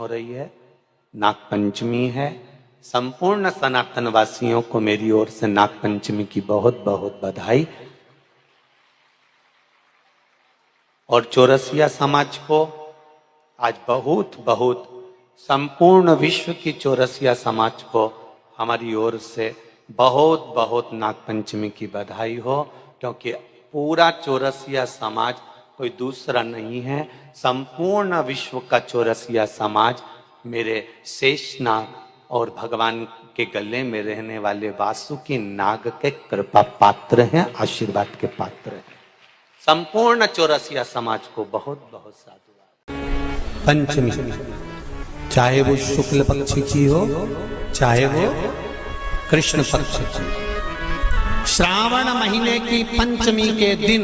हो रही है, नागपंचमी है। संपूर्ण सनातन वासियों को मेरी ओर से नागपंचमी की बहुत बहुत बधाई। और चौरसिया समाज को आज बहुत बहुत संपूर्ण विश्व की चौरसिया समाज को हमारी ओर से बहुत बहुत नागपंचमी की बधाई हो, क्योंकि पूरा चौरसिया समाज कोई दूसरा नहीं है। संपूर्ण विश्व का चौरसिया समाज मेरे शेषनाग और भगवान के गले में रहने वाले वासुकी नाग के कृपा पात्र हैं, आशीर्वाद के पात्र हैं। संपूर्ण चौरसिया समाज को बहुत बहुत साधुवाद। पंचमी, चाहे वो शुक्ल पक्ष की हो, चाहे वो कृष्ण पक्ष की, श्रावण महीने की पंचमी के दिन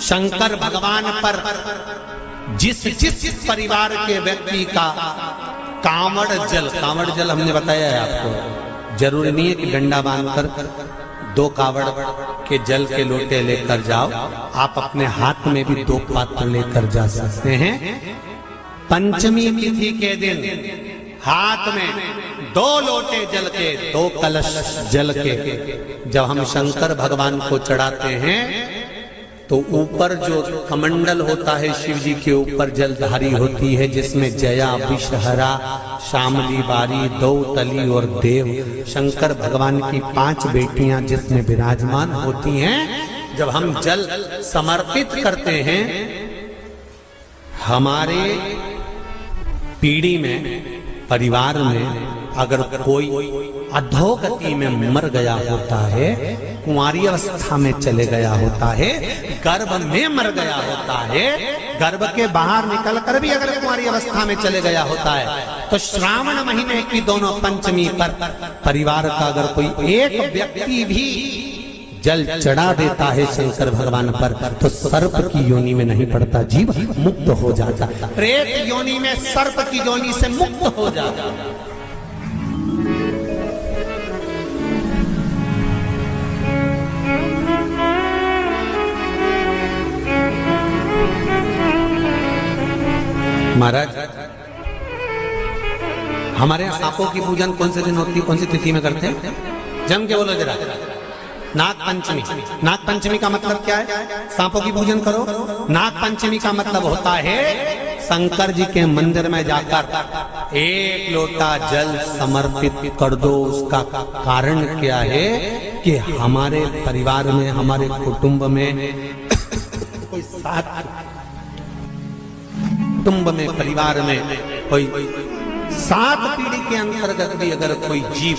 शंकर भगवान पर जिस जिस परिवार के व्यक्ति का कांवड़ जल हमने बताया है आपको, जरूरी नहीं है कि डंडा बांधकर 2 कावड़ के जल के लोटे लेकर जाओ, आप अपने हाथ में भी 2 पात्र लेकर जा सकते हैं। पंचमी तिथि के दिन हाथ में 2 लोटे जल के, 2 कलश जल के जब हम शंकर भगवान को चढ़ाते हैं तो ऊपर जो कमंडल होता है शिव जी के ऊपर जलधारी होती है, जिसमें जया, विषहरा, शामली बारी, दौतली और देव, शंकर भगवान की 5 बेटियां जिसमें विराजमान होती हैं। जब हम जल समर्पित करते हैं, हमारे पीढ़ी में, परिवार में अगर कोई अधोगति में मर गया होता है, कुंवारी अवस्था में चले गया होता है, गर्भ में मर गया होता है, गर्भ के बाहर निकलकर भी अगर कुंवारी अवस्था में चले गया होता है, तो श्रावण महीने की दोनों पंचमी पर परिवार का अगर कोई एक व्यक्ति भी जल चढ़ा देता है शंकर भगवान पर, तो सर्प की योनि में नहीं पड़ता, जीव मुक्त हो जाता, प्रेत योनि में सर्प की योनि से मुक्त हो जाता। महाराज, हमारे यहाँ सांपों की पूजन कौन से दिन होती है, कौन सी तिथि में करते हैं? जम के बोलो जरा। नागपंचमी। नागपंचमी का मतलब क्या है? सांपों की पूजन करो। नागपंचमी का मतलब होता है शंकर जी के मंदिर में जाकर 1 लोटा जल समर्पित कर दो। उसका कारण क्या है कि हमारे परिवार में, हमारे कुटुंब में कोई कुटुंब में, परिवार में कोई 7 पीढ़ी के अंतर्गत भी अगर कोई जीव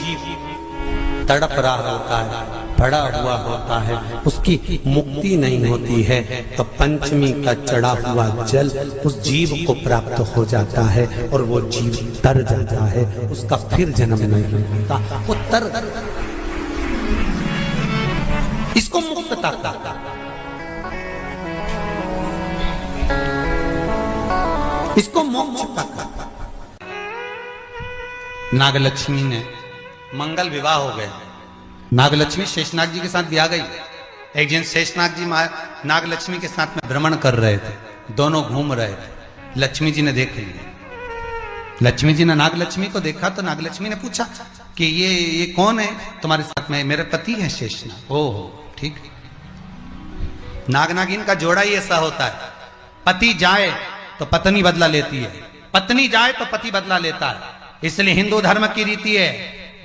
तड़प रहा होता है, पड़ा हुआ होता है, उसकी मुक्ति नहीं होती है, तो पंचमी का चढ़ा हुआ जल उस जीव को प्राप्त हो जाता है और वो जीव तर जाता है, उसका फिर जन्म नहीं होता, वो तर, इसको मुक्तता कहता है, इसको मोक्ष कहता। नागलक्ष्मी ने मंगल विवाह हो गए। नागलक्ष्मी शेषनाग जी के साथ ब्याह गई। एक दिन शेषनाग जी नागलक्ष्मी के साथ में भ्रमण कर रहे थे, दोनों घूम रहे थे। लक्ष्मी जी ने देख लिया। लक्ष्मी जी ने नागलक्ष्मी को देखा तो नागलक्ष्मी ने पूछा कि ये कौन है तुम्हारे साथ में? मेरे पति है शेषनाग। ओहो, ठीक। नाग नागिन का जोड़ा ही ऐसा होता है, पति जाए तो पत्नी बदला लेती है, पत्नी जाए तो पति बदला लेता है। इसलिए हिंदू धर्म की रीति है,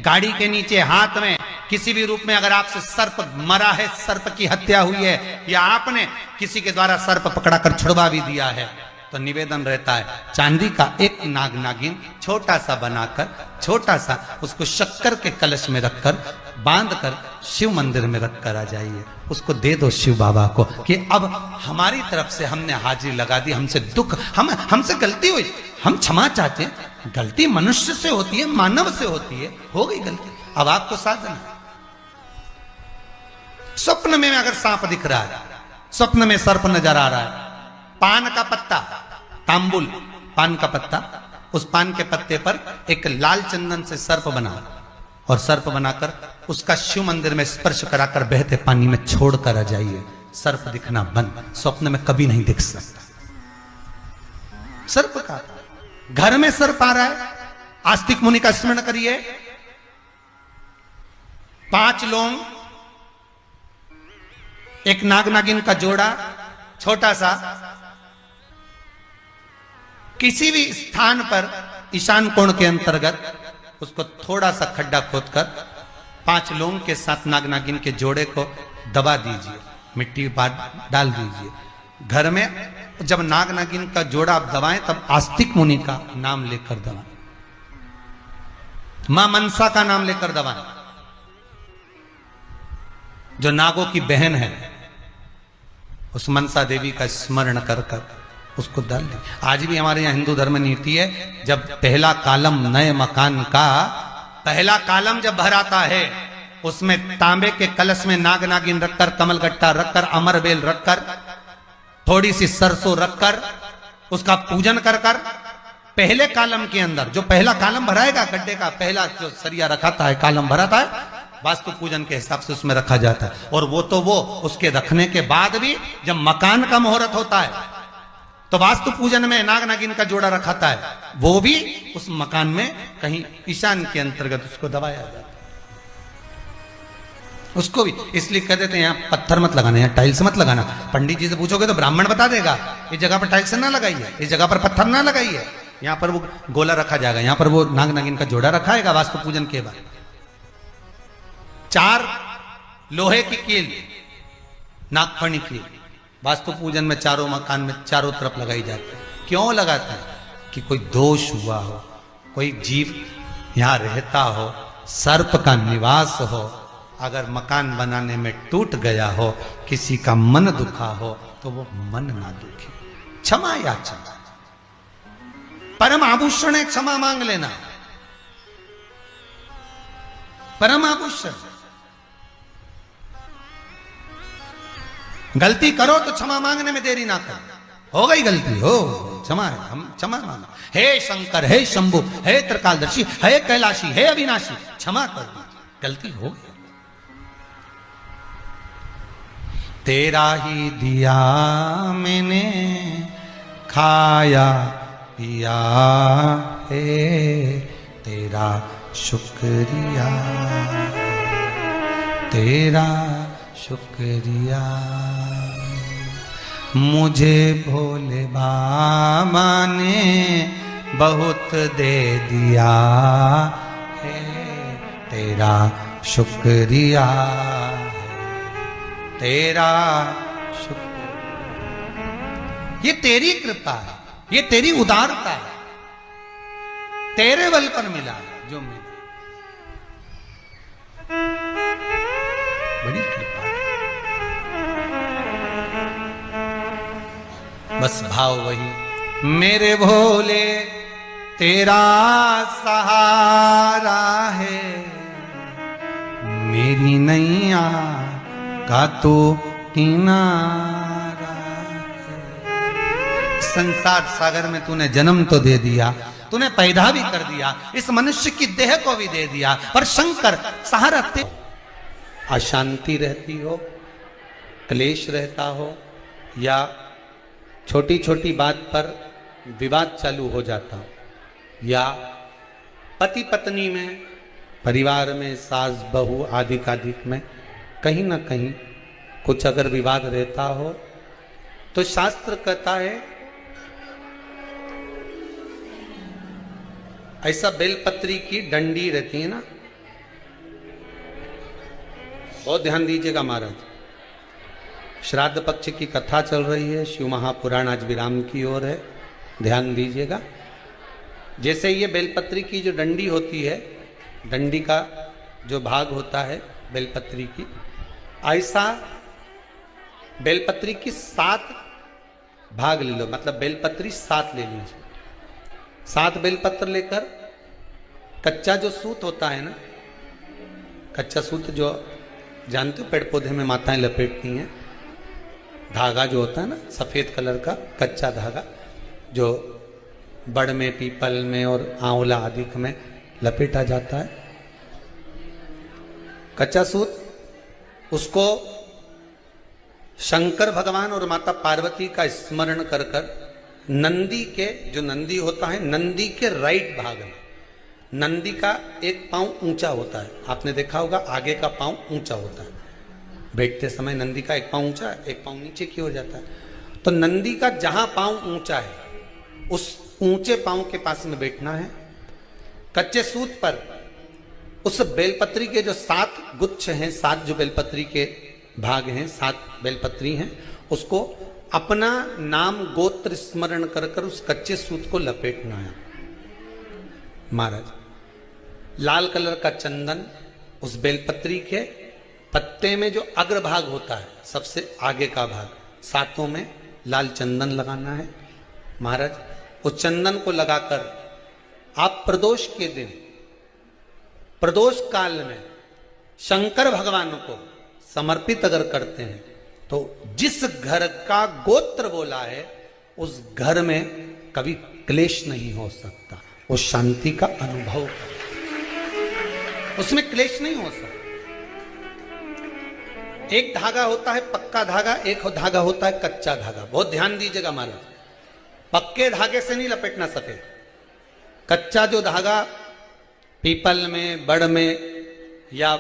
गाड़ी के नीचे हाथ में किसी भी रूप में अगर आपसे सर्प मरा है, सर्प की हत्या हुई है, या आपने किसी के द्वारा सर्प पकड़ाकर छुड़वा भी दिया है, तो निवेदन रहता है चांदी का एक नाग नागिन छोटा सा बनाकर, छोटा सा उसको शक्कर के कलश में रखकर, बांधकर शिव मंदिर में रखकर आ जाइए, उसको दे दो शिव बाबा को कि अब हमारी तरफ से हमने हाजिरी लगा दी, हमसे दुख, हमसे गलती हुई, हम क्षमा चाहते हैं। गलती मनुष्य से होती है, मानव से होती है, हो गई गलती, अब आपको साधन है। स्वप्न में अगर सांप दिख रहा है, स्वप्न में सर्प नजर आ रहा है, पान का पत्ता, तांबुल, पान का पत्ता, उस पान के पत्ते पर एक लाल चंदन से सर्प बना, और सर्प बनाकर उसका शिव मंदिर में स्पर्श कराकर बहते पानी में छोड़कर आ जाइए, सर्प दिखना बंद, स्वप्न में कभी नहीं दिख सकता। सर्प का घर में सर्प आ रहा है, आस्तिक मुनि का स्मरण करिए। 5 लौंग, एक नाग नागिन का जोड़ा, छोटा सा, किसी भी स्थान पर ईशान कोण के अंतर्गत उसको थोड़ा सा खड्डा खोदकर 5 लौंग के साथ नाग नागिन के जोड़े को दबा दीजिए, मिट्टी डाल दीजिए। घर में जब नाग नागिन का जोड़ा आप दबाएं तब आस्तिक मुनि का नाम लेकर दबाएं, मां मनसा का नाम लेकर दबाएं, जो नागों की बहन है, उस मनसा देवी का स्मरण कर कर उसको डाल दी। आज भी हमारे यहाँ हिंदू धर्म नीति है, जब पहला कॉलम नए मकान का पहला कॉलम जब भराता है, उसमें तांबे के कलश में नाग नागिन रखकर, कमलगट्टा रखकर, अमरबेल रखकर, थोड़ी सी सरसों रखकर उसका पूजन कर कर पहले कॉलम के अंदर, जो पहला कॉलम भराएगा गड्ढे का, पहला जो सरिया रखाता है, कॉलम भराता है, वास्तु पूजन के हिसाब से उसमें रखा जाता है। और वो तो वो उसके रखने के बाद भी जब मकान का मुहूर्त होता है तो वास्तु पूजन में नाग नागिन का जोड़ा रखाता है, वो भी उस मकान में कहीं ईशान के अंतर्गत उसको दबाया जाता है, उसको भी। इसलिए कह देते हैं यहाँ पत्थर मत लगाना, यहाँ टाइल्स मत लगाना। पंडित जी से पूछोगे तो ब्राह्मण बता देगा, इस जगह पर टाइल्स ना लगाइए, इस जगह पर पत्थर ना लगाइए, यहाँ पर वो गोला रखा जाएगा, यहाँ पर वो नाग नागिन का जोड़ा रखाएगा वास्तु पूजन के बाद। 4 लोहे की कील, नागफणी कील, वास्तु पूजन में चारों मकान में चारों तरफ लगाई जाती है। क्यों लगाते हैं? कि कोई दोष हुआ हो, कोई जीव यहां रहता हो, सर्प का निवास हो, अगर मकान बनाने में टूट गया हो, किसी का मन दुखा हो, तो वो मन ना दुखे। क्षमा याचना, परम आभूषण है, क्षमा मांग लेना, परम आभूषण। गलती करो तो क्षमा मांगने में देरी ना करो। हो गई गलती, हो क्षमा है, हम क्षमा मांगो। हे शंकर, हे शंभु, हे त्रिकालदर्शी, हे कैलाशी, हे अविनाशी, क्षमा कर दीजिए, गलती हो गई। तेरा ही दिया मैंने खाया पिया है, तेरा शुक्रिया, तेरा शुक्रिया। मुझे भोले बाबा ने बहुत दे दिया है, तेरा शुक्रिया, तेरा शुक्रिया। ये तेरी कृपा है, ये तेरी उदारता है, तेरे बल पर मिला है जो मिला, बड़ी कृपा है। बस भाव वही, मेरे भोले तेरा सहारा है, मेरी नैया का तो किनारा है। संसार सागर में तूने जन्म तो दे दिया, तूने पैदा भी कर दिया, इस मनुष्य की देह को भी दे दिया, पर शंकर सहारा ते अशांति रहती हो, क्लेश रहता हो, या छोटी छोटी बात पर विवाद चालू हो जाता हो, या पति पत्नी में, परिवार में, सास बहू आदि कादिक में कहीं ना कहीं कुछ अगर विवाद रहता हो, तो शास्त्र कहता है ऐसा बेलपत्री की डंडी रहती है ना, बहुत ध्यान दीजिएगा महाराज। श्राद्ध पक्ष की कथा चल रही है, शिव महापुराण आज विराम की ओर है, ध्यान दीजिएगा। जैसे ये बेलपत्री की जो डंडी होती है, डंडी का जो भाग होता है बेलपत्री की, ऐसा बेलपत्री की 7 भाग ले लो, मतलब बेलपत्री 7 ले लीजिए। 7 बेलपत्र लेकर कच्चा जो सूत होता है ना, कच्चा सूत जो जानते हो पेड़ पौधे में माताएं लपेटती हैं, धागा जो होता है ना सफेद कलर का कच्चा धागा, जो बड़ में, पीपल में और आंवला आदि में लपेटा जाता है, कच्चा सूत, उसको शंकर भगवान और माता पार्वती का स्मरण कर कर नंदी के, जो नंदी होता है, नंदी के राइट भाग में नंदी का एक पांव ऊंचा होता है। आपने देखा होगा आगे का पांव ऊंचा होता है, बैठते समय नंदी का एक पांव ऊंचा एक पांव नीचे की हो जाता है। तो नंदी का जहां पांव ऊंचा है उस ऊंचे पांव के पास में बैठना है। कच्चे सूत पर उस बेलपत्री के जो 7 गुच्छ हैं, 7 जो बेलपत्री के भाग हैं, 7 बेलपत्री हैं, उसको अपना नाम गोत्र स्मरण कर कर उस कच्चे सूत को लपेटना है। महाराज, लाल कलर का चंदन उस बेलपत्री के पत्ते में जो अग्रभाग होता है, सबसे आगे का भाग, 7 में लाल चंदन लगाना है। महाराज, उस चंदन को लगाकर आप प्रदोष के दिन, प्रदोष काल में शंकर भगवान को समर्पित अगर करते हैं तो जिस घर का गोत्र बोला है उस घर में कभी क्लेश नहीं हो सकता, वो शांति का अनुभव करे, उसमें क्लेश नहीं हो सकता। एक धागा होता है पक्का धागा, एक धागा होता है कच्चा धागा। बहुत ध्यान दीजिएगा महाराज, पक्के धागे से नहीं लपेटना सफेद। कच्चा जो धागा पीपल में, बड़ में या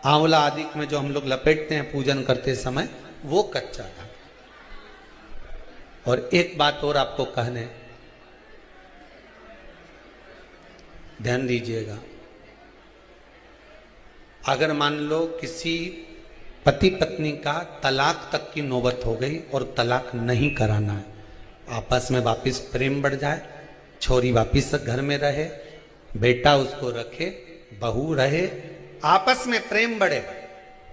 आंवला आदि में जो हम लोग लपेटते हैं पूजन करते समय, वो कच्चा धागा। और एक बात और आपको कहने, ध्यान दीजिएगा, अगर मान लो किसी पति पत्नी का तलाक तक की नौबत हो गई और तलाक नहीं कराना है, आपस में वापिस प्रेम बढ़ जाए, छोरी वापिस घर में रहे, बेटा उसको रखे, बहू रहे, आपस में प्रेम बढ़े,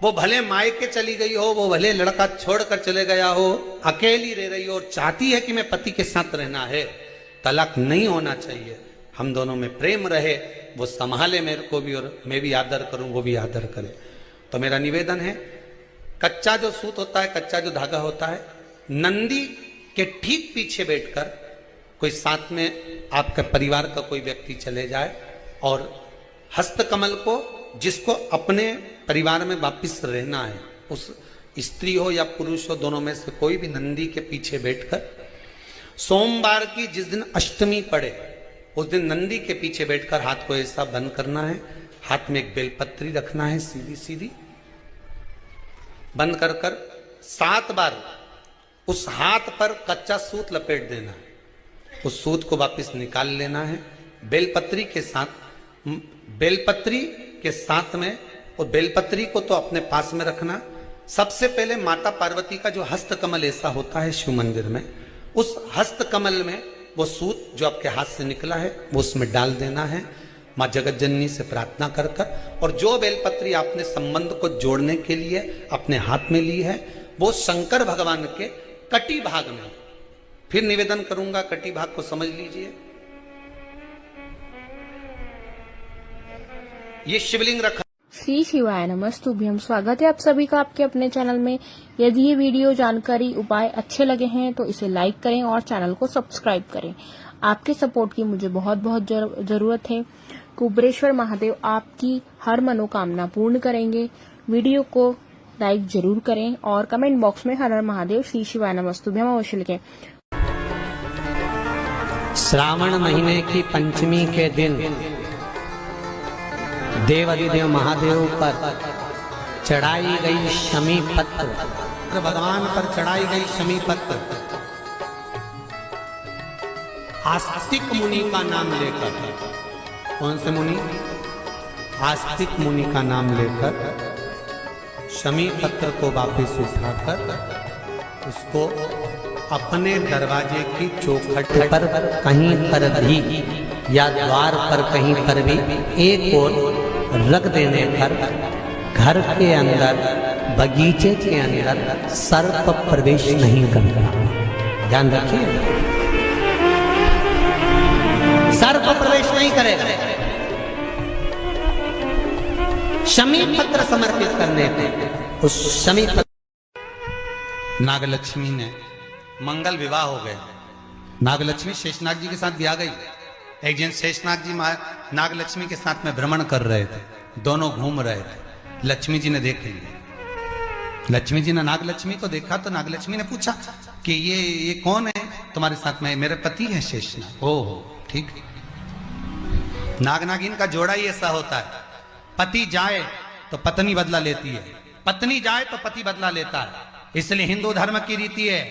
वो भले मायके चली गई हो, वो भले लड़का छोड़कर चले गया हो, अकेली रह रही हो और चाहती है कि मैं पति के साथ रहना है, तलाक नहीं होना चाहिए, हम दोनों में प्रेम रहे, वो संभाले मेरे को भी और मैं भी आदर करूं, वो भी आदर करे। तो मेरा निवेदन है, कच्चा जो सूत होता है, कच्चा जो धागा होता है, नंदी के ठीक पीछे बैठकर कोई साथ में आपके परिवार का कोई व्यक्ति चले जाए और हस्तकमल को, जिसको अपने परिवार में वापिस रहना है, उस स्त्री हो या पुरुष हो, दोनों में से कोई भी नंदी के पीछे बैठकर, सोमवार की जिस दिन अष्टमी पड़े उस दिन नंदी के पीछे बैठकर हाथ को ऐसा बंद करना है, हाथ में एक बेलपत्री रखना है, सीधी सीधी बंद कर कर 7 बार उस हाथ पर कच्चा सूत लपेट देना है, उस सूत को वापस निकाल लेना है। बेलपत्री के साथ में, और बेलपत्री को तो अपने पास में रखना। सबसे पहले माता पार्वती का जो हस्तकमल ऐसा होता है शिव मंदिर में, उस हस्तकमल में वो सूत जो आपके हाथ से निकला है वो उसमें डाल देना है, माँ जगत जननी से प्रार्थना कर कर। और जो बेलपत्री आपने संबंध को जोड़ने के लिए अपने हाथ में ली है, वो शंकर भगवान के कटी भाग में, फिर निवेदन करूंगा कटी भाग को समझ लीजिए। ये शिवलिंग रखा। श्री शिवाय नमस्तुभ्यम। स्वागत है आप सभी का आपके अपने चैनल में। यदि ये वीडियो, जानकारी, उपाय अच्छे लगे हैं तो इसे लाइक करें और चैनल को सब्सक्राइब करें। आपके सपोर्ट की मुझे बहुत बहुत जरूरत है। कुबेरेश्वर महादेव आपकी हर मनोकामना पूर्ण करेंगे। वीडियो को लाइक जरूर करें और कमेंट बॉक्स में हर हर महादेव, श्री शिवाय नमस्तुभ्यम अवश्य लिखें। श्रावण महीने की पंचमी के दिन देवाधिदेव महादेव पर चढ़ाई गई शमी पत्र, भगवान पर चढ़ाई गई शमी पत्र आस्तिक मुनि का नाम लेकर, कौन से मुनि? आस्तिक मुनि का नाम लेकर शमी पत्र को वापस उठाकर उसको अपने दरवाजे की चौखट पर कहीं पर भी या द्वार पर कहीं पर भी एक ओर रख देने पर घर के अंदर, बगीचे के अंदर सर्प प्रवेश नहीं करता। ध्यान रखिए, सर्प प्रवेश नहीं करेगा। शमी पत्र समर्पित करने पे उस शमी पत्र, नागलक्ष्मी ने मंगल विवाह हो गए। नागलक्ष्मी शेषनाग जी के साथ ब्याह गई। एक दिन शेषनाग जी नागलक्ष्मी के साथ में भ्रमण कर रहे थे, दोनों घूम रहे थे। लक्ष्मी जी ने देख लिया। लक्ष्मी जी ने नागलक्ष्मी को देखा तो नागलक्ष्मी ने पूछा कि ये कौन है? तुम्हारे साथ में मेरे पति हैं शेषनाग। ओहो ठीक है। नाग नागिन का जोड़ा ही ऐसा होता है, पति जाए तो पत्नी बदला लेती है, पत्नी जाए तो पति बदला लेता है। इसलिए हिंदू धर्म की रीति है,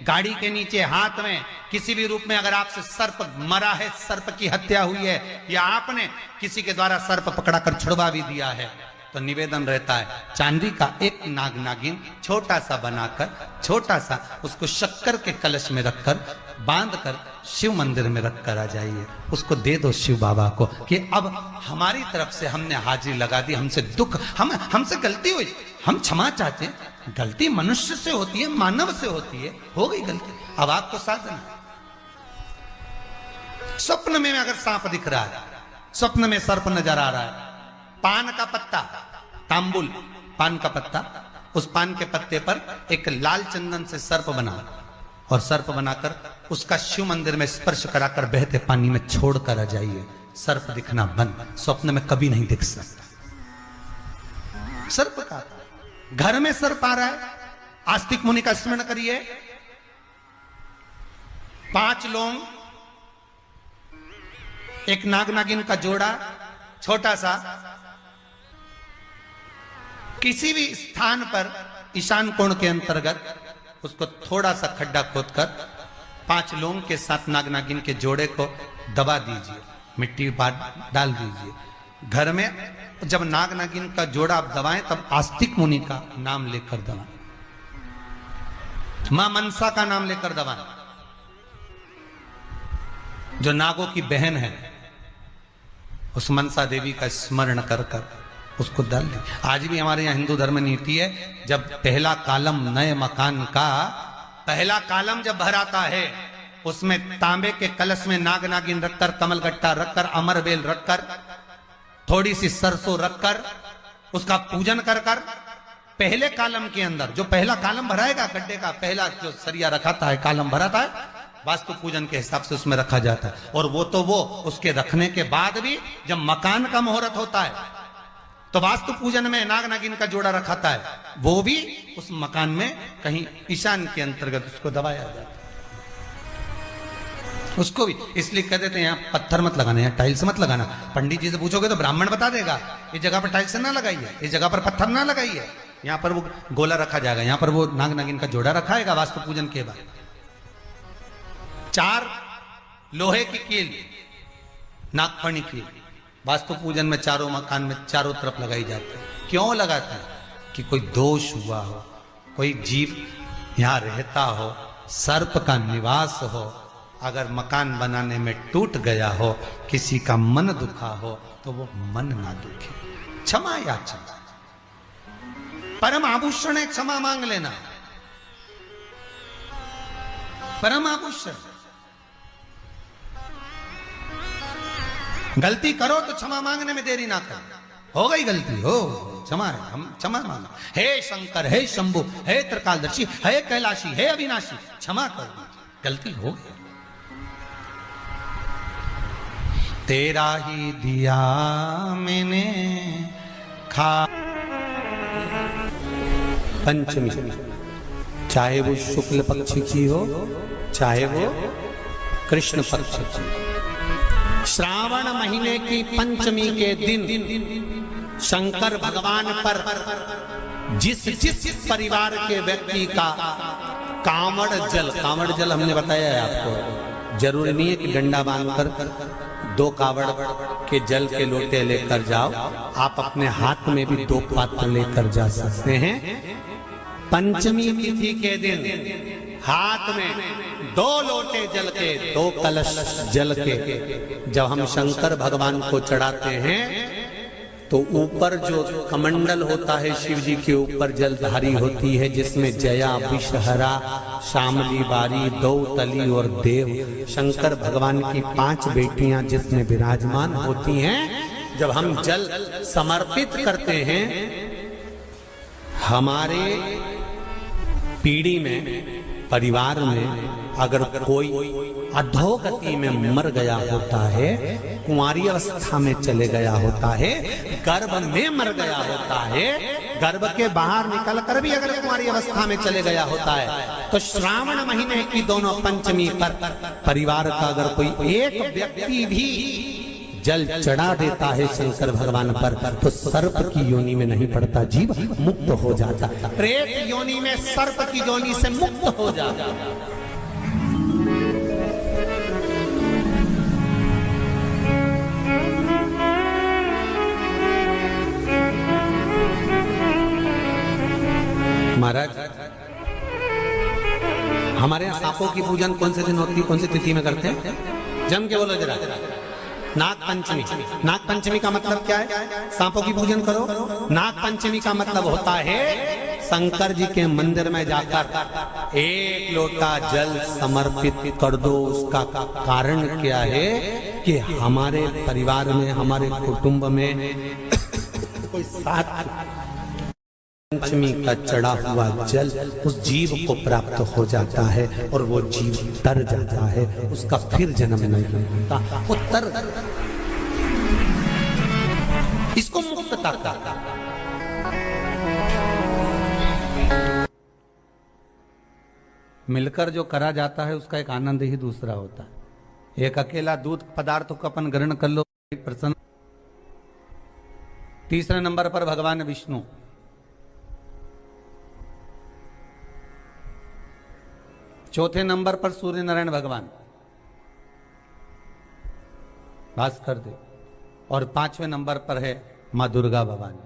गाड़ी के नीचे हाथ में किसी भी रूप में अगर आपसे सर्प मरा है, सर्प की हत्या हुई है, या आपने किसी के द्वारा सर्प पकड़ाकर छुड़वा भी दिया है, तो निवेदन रहता है चांदी का एक नाग नागिन छोटा सा बनाकर, छोटा सा उसको शक्कर के कलश में रखकर बांधकर शिव मंदिर में रखकर आ जाइए, उसको दे दो शिव बाबा को कि अब हमारी तरफ से हमने हाजिरी लगा दी, हमसे दुख, हमसे गलती हुई, हम क्षमा चाहते हैं। गलती मनुष्य से होती है, मानव से होती है, हो गई गलती, अब आपको साधन। स्वप्न में अगर सांप दिख रहा है, स्वप्न में सर्प नजर आ रहा है, पान का पत्ता, तांबुल पान का पत्ता, उस पान के पत्ते पर एक लाल चंदन से सर्प बना और सर्प बनाकर उसका शिव मंदिर में स्पर्श कराकर बहते पानी में छोड़कर आ जाइए, सर्प दिखना बंद, स्वप्न में कभी नहीं दिख सकता। सर्प का घर में सर्प आ रहा है, आस्तिक मुनि का स्मरण करिए, 5 लौंग, एक नाग नागिन का जोड़ा छोटा सा, किसी भी स्थान पर ईशान कोण के अंतर्गत उसको थोड़ा सा खड्डा खोदकर 5 लौंग के साथ नाग नागिन के जोड़े को दबा दीजिए, मिट्टी डाल दीजिए। घर में जब नाग नागिन का जोड़ा आप दबाएं तब आस्तिक मुनि का नाम लेकर दबाएं, मां मनसा का नाम लेकर दबाएं, जो नागों की बहन है, उस मनसा देवी का स्मरण कर कर उसको डाल दी। आज भी हमारे यहाँ हिंदू धर्म नीति है, जब पहला कालम नए मकान का पहला कालम जब भराता है, उसमें तांबे के कलश में नाग नागिन रखकर, कमलगट्टा रखकर, अमरबेल रखकर, थोड़ी सी सरसों रखकर उसका पूजन कर कर पहले कालम के अंदर, जो पहला कालम भराएगा, गड्ढे का पहला जो सरिया रखाता है, कालम भराता है, वास्तु पूजन के हिसाब से उसमें रखा जाता है। और वो तो वो उसके रखने के बाद भी जब मकान का मुहूर्त होता है तो वास्तु पूजन में नाग नागिन का जोड़ा रखाता है, वो भी उस मकान में कहीं ईशान के अंतर्गत उसको दबाया जाता है, उसको भी। इसलिए कह देते हैं यहाँ पत्थर मत लगाना, यहाँ टाइल्स मत लगाना। पंडित जी से पूछोगे तो ब्राह्मण बता देगा इस जगह पर टाइल्स ना लगाइए, इस जगह पर पत्थर ना लगाइए, यहाँ पर वो गोला रखा जाएगा, यहाँ पर वो नाग नागिन का जोड़ा रखाएगा वास्तु पूजन के बाद। 4 लोहे की कील, नागफणी कील, वास्तु पूजन में चारों मकान में चारों तरफ लगाई जाती है। क्यों लगाते हैं? कि कोई दोष हुआ हो, कोई जीव यहाँ रहता हो, सर्प का निवास हो, अगर मकान बनाने में टूट गया हो, किसी का मन दुखा हो, तो वो मन ना दुखे। क्षमा याचना, परम आभूषण है, क्षमा मांग लेना, परम आभूषण। गलती करो तो क्षमा मांगने में देरी ना करो, हो गई गलती, हो क्षमा है, हम क्षमा मांगो। हे शंकर, हे शंभु, हे त्रिकालदर्शी, हे कैलाशी, हे अविनाशी, क्षमा कर दीजिए, गलती हो गई। तेरा ही दिया मैंने खा। पंचमी, चाहे वो शुक्ल पक्ष की हो, चाहे वो कृष्ण पक्ष की। श्रावण महीने की पंचमी के दिन शंकर भगवान पर जिस परिवार के व्यक्ति का कांवड़ जल हमने बताया है आपको, जरूरी नहीं है कि डंडा बांधकर 2 कावड़ के जल के लोटे लेकर जाओ, आप अपने हाथ में भी 2 पात्र लेकर जा सकते हैं। पंचमी तिथि के दिन हाथ में 2 लोटे जल के, 2 कलश जल के जब हम शंकर भगवान को चढ़ाते हैं, तो ऊपर जो कमंडल होता है शिव जी के ऊपर जलधारी होती है, जिसमें जया, विषहरा, शामली, बारी, दौतली और देव, शंकर भगवान की 5 बेटियां जिसमें विराजमान होती हैं। जब हम जल समर्पित करते हैं, हमारे पीढ़ी में परिवार में अगर कोई अधोगति में मर गया होता है, कुंवारी अवस्था में चले गया होता है, गर्भ में मर गया होता है, गर्भ के बाहर निकल कर भी अगर कुंवारी अवस्था में चले गया होता है, तो श्रावण महीने की दोनों पंचमी पर परिवार का अगर कोई एक व्यक्ति भी जल चढ़ा देता है शंकर भगवान पर, तो सर्प की योनि में नहीं पड़ता, जीव मुक्त हो जाता, प्रेत योनि में सर्प की योनि से मुक्त हो जाता। महाराज, हमारे यहाँ सांपों की पूजन कौन से दिन होती है, कौन सी तिथि में करते हैं? जम के बोलो जरा। नाग पंचमी। नाग पंचमी का मतलब क्या है? सांपों की पूजन करो। नाग पंचमी का मतलब होता है शंकर जी के मंदिर में जाकर एक लोटा जल समर्पित कर दो। उसका कारण क्या है कि हमारे परिवार में, हमारे कुटुंब में कोई साथ पंचमी का चढ़ा हुआ जल उस जीव को प्राप्त हो जाता है और वो जीव तर जाता है, उसका फिर जन्म नहीं होता, वो तर। इसको मुक्तता का। मिलकर जो करा जाता है उसका एक आनंद ही दूसरा होता है। एक अकेला दूध पदार्थ को अपन ग्रहण कर लो, प्रसन्न। तीसरे नंबर पर भगवान विष्णु। चौथे नंबर पर सूर्य नारायण भगवान भास्कर देव, और पांचवें नंबर पर है मां दुर्गा भवानी।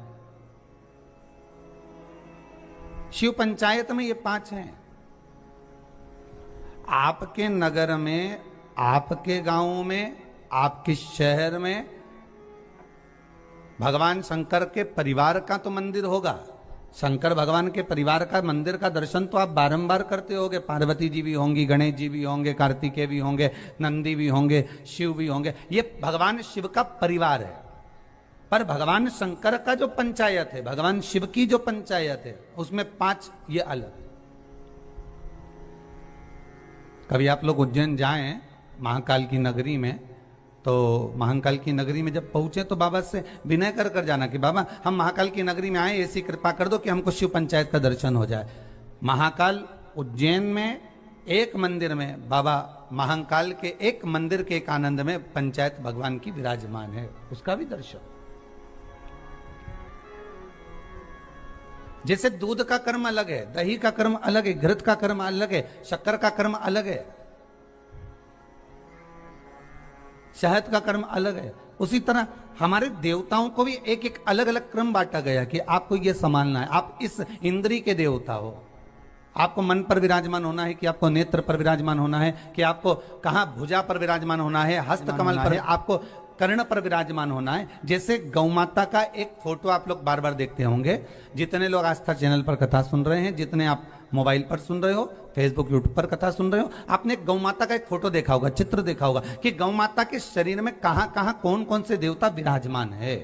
शिव पंचायत में ये 5 हैं। आपके नगर में, आपके गांव में, आपके शहर में भगवान शंकर के परिवार का तो मंदिर होगा। शंकर भगवान के परिवार का मंदिर का दर्शन तो आप बारंबार करते होंगे। पार्वती जी भी होंगी, गणेश जी भी होंगे, कार्तिकेय भी होंगे, नंदी भी होंगे, शिव भी होंगे। ये भगवान शिव का परिवार है। पर भगवान शंकर का जो पंचायत है, भगवान शिव की जो पंचायत है, उसमें 5 ये अलग। कभी आप लोग उज्जैन जाएं महाकाल की नगरी में, तो महाकाल की नगरी में जब पहुंचे तो बाबा से विनय कर कर जाना कि बाबा हम महाकाल की नगरी में आए, ऐसी कृपा कर दो कि हमको शिव पंचायत का दर्शन हो जाए। महाकाल उज्जैन में एक मंदिर में, बाबा महाकाल के एक मंदिर के एक आनंद में पंचायत भगवान की विराजमान है, उसका भी दर्शन। जैसे दूध का कर्म अलग है, दही का कर्म अलग है, घृत का कर्म अलग है, शक्कर का कर्म अलग है, शहद का कर्म अलग है, उसी तरह हमारे देवताओं को भी एक एक अलग अलग क्रम बांटा गया कि आपको ये संभालना है। आप इस इंद्री के देवता हो, आपको मन पर विराजमान होना है, कि आपको नेत्र पर विराजमान होना है, कि आपको कहाँ भुजा पर विराजमान होना है, हस्त कमल पर, आपको कर्ण पर विराजमान होना है। जैसे गौ माता का एक फोटो आप लोग बार बार देखते होंगे। जितने लोग आस्था चैनल पर कथा सुन रहे हैं, जितने आप मोबाइल पर सुन रहे हो, फेसबुक यूट्यूब पर कथा सुन रहे हो, आपने गौ माता का एक फोटो देखा होगा, चित्र देखा होगा कि गौ माता के शरीर में कहां कहां कौन कौन से देवता विराजमान है।